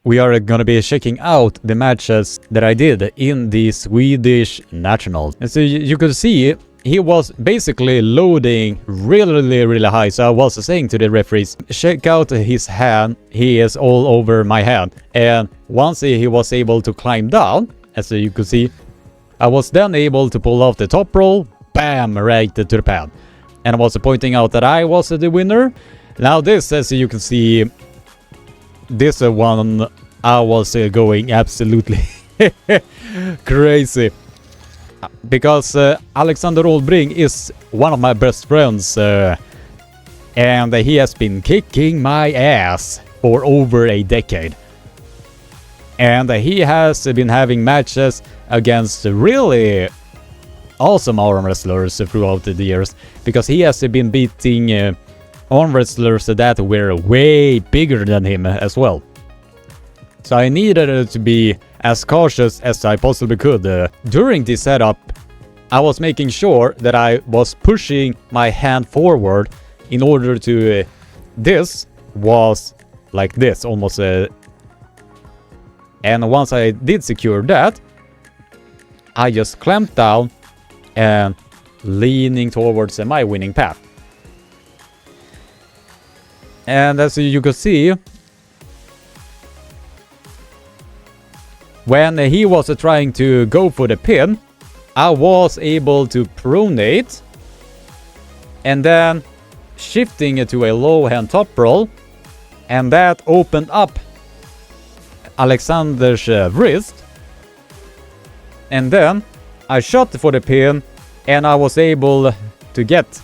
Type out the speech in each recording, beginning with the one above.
we are gonna be checking out the matches that I did in the Swedish Nationals. And so you could see he was basically loading really high. So I was saying to the referees, check out his hand, he is all over my hand. And once he was able to climb down, as you could see, I was then able to pull off the top roll, bam, right to the pad. And I was pointing out that I was the winner. Now this, as you can see, this one I was going absolutely crazy. Because Alexander Oldbring is one of my best friends. And he has been kicking my ass for over a decade. And he has been having matches against really awesome arm wrestlers throughout the years. Because he has been beating arm wrestlers that were way bigger than him as well. So I needed to be as cautious as I possibly could. During this setup, I was making sure that I was pushing my hand forward in order to... this was like this, almost. And once I did secure that, I just clamped down and leaning towards my winning path. And as you can see, when he was trying to go for the pin, I was able to pronate and then shifting to a low hand top roll, and that opened up Alexander's wrist. And then I shot for the pin and I was able to get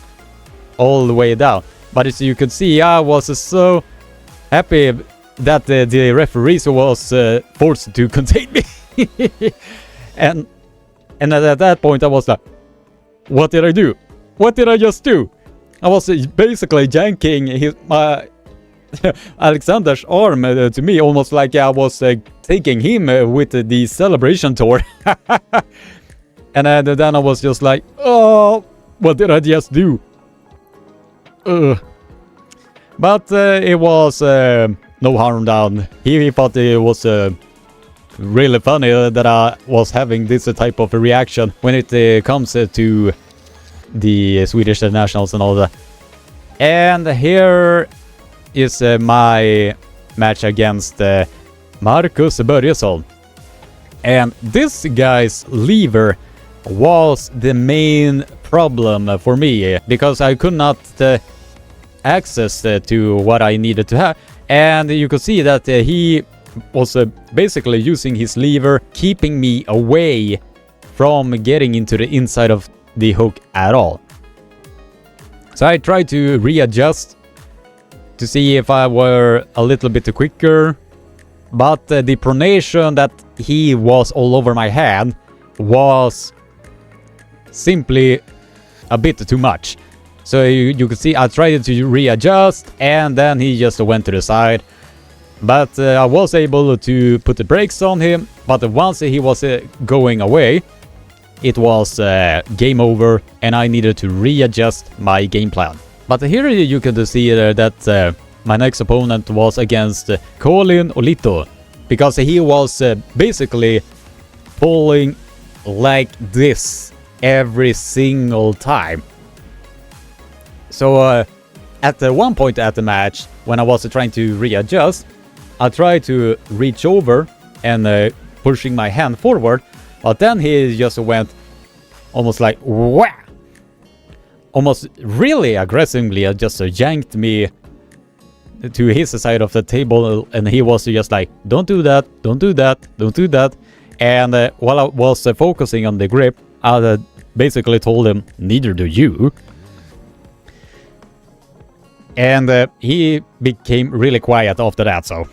all the way down. But as you could see, I was so happy that the referees was forced to contain me. and at that point I was like, what did I do? What did I just do? I was basically janking my Alexander's arm to me, almost like I was taking him with the celebration tour. And then I was just like, oh, what did I just do? But it was no harm done. He thought it was really funny that I was having this type of a reaction when it comes to the Swedish Nationals and all that. And here is my match against Marcus Börjesson. And this guy's lever was the main problem for me, because I could not access to what I needed to have. And you could see that he was basically using his lever, keeping me away from getting into the inside of the hook at all. So I tried to readjust to see if I were a little bit quicker, but the pronation that he was all over my hand was simply a bit too much. So you could see I tried to readjust, and then he just went to the side. But I was able to put the brakes on him, but once he was going away, it was game over, and I needed to readjust my game plan. But here you could see that my next opponent was against Colin Olito, because he was basically pulling like this every single time. So at one point at the match, when I was trying to readjust, I tried to reach over and pushing my hand forward, but then he just went almost like wah! Almost really aggressively, just yanked me to his side of the table, and he was just like, don't do that, don't do that, don't do that. And while I was focusing on the grip, I basically told him, neither do you. And he became really quiet after that, so.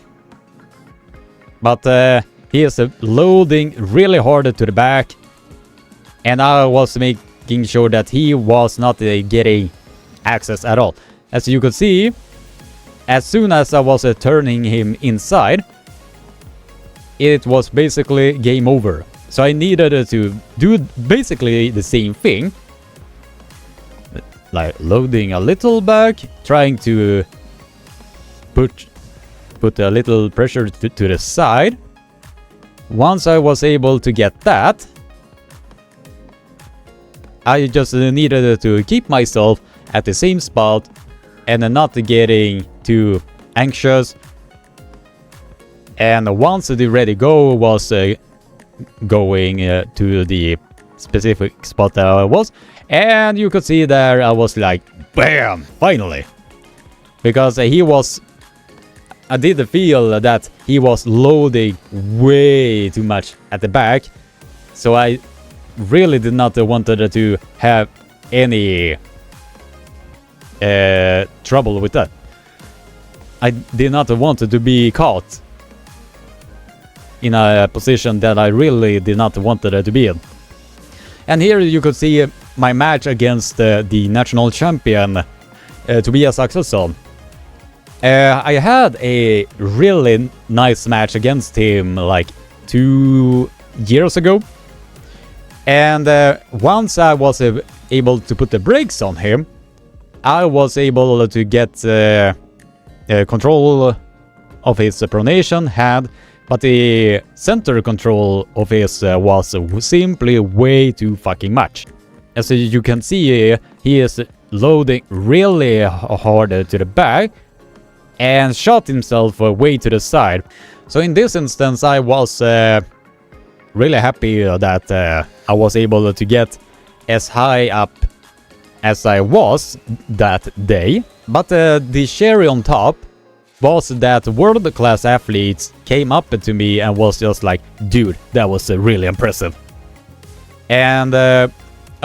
But he is loading really hard to the back, and I was making sure that he was not getting access at all. As you could see, as soon as I was turning him inside, it was basically game over. So I needed to do basically the same thing, like loading a little back, trying to put a little pressure to the side. Once I was able to get that, I just needed to keep myself at the same spot and not getting too anxious. And once the ready go was going to the specific spot that I was, and you could see there I was like, bam, finally. Because I did feel that he was loading way too much at the back, so I really did not want to have any trouble with that. I did not want to be caught in a position that I really did not want to be in. And here you could see my match against the national champion, Tobias Axelsson. I had a really nice match against him like 2 years ago. And once I was able to put the brakes on him, I was able to get control of his pronation hand, but the center control of his was simply way too fucking much. As you can see, he is loading really hard to the back and shot himself way to the side. So in this instance, I was really happy that I was able to get as high up as I was that day. But the cherry on top was that world-class athletes came up to me and was just like, dude, that was really impressive. And a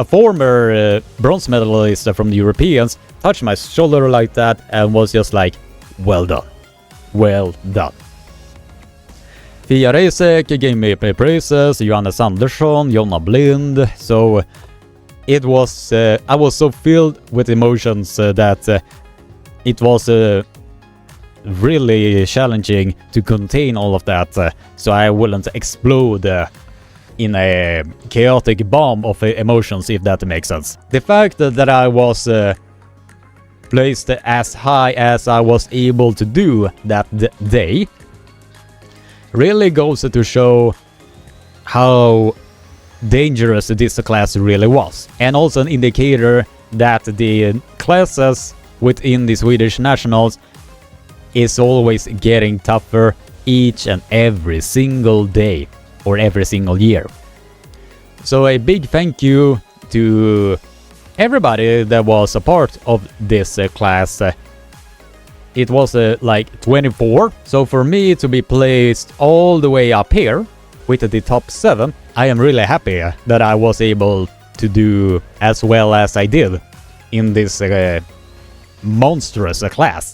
former bronze medalist from the Europeans touched my shoulder like that and was just like, well done. Well done. Fia Reisek gave me praises, Johannes Andersson, Jonna Blind, so it was, I was so filled with emotions that it was really challenging to contain all of that, so I wouldn't explode in a chaotic bomb of emotions, if that makes sense. The fact that I was placed as high as I was able to do that day really goes to show how dangerous this class really was, and also an indicator that the classes within the Swedish nationals is always getting tougher each and every single day or every single year. So a big thank you to everybody that was a part of this class. It was like 24, so for me to be placed all the way up here with the top 7, I am really happy that I was able to do as well as I did in this monstrous class.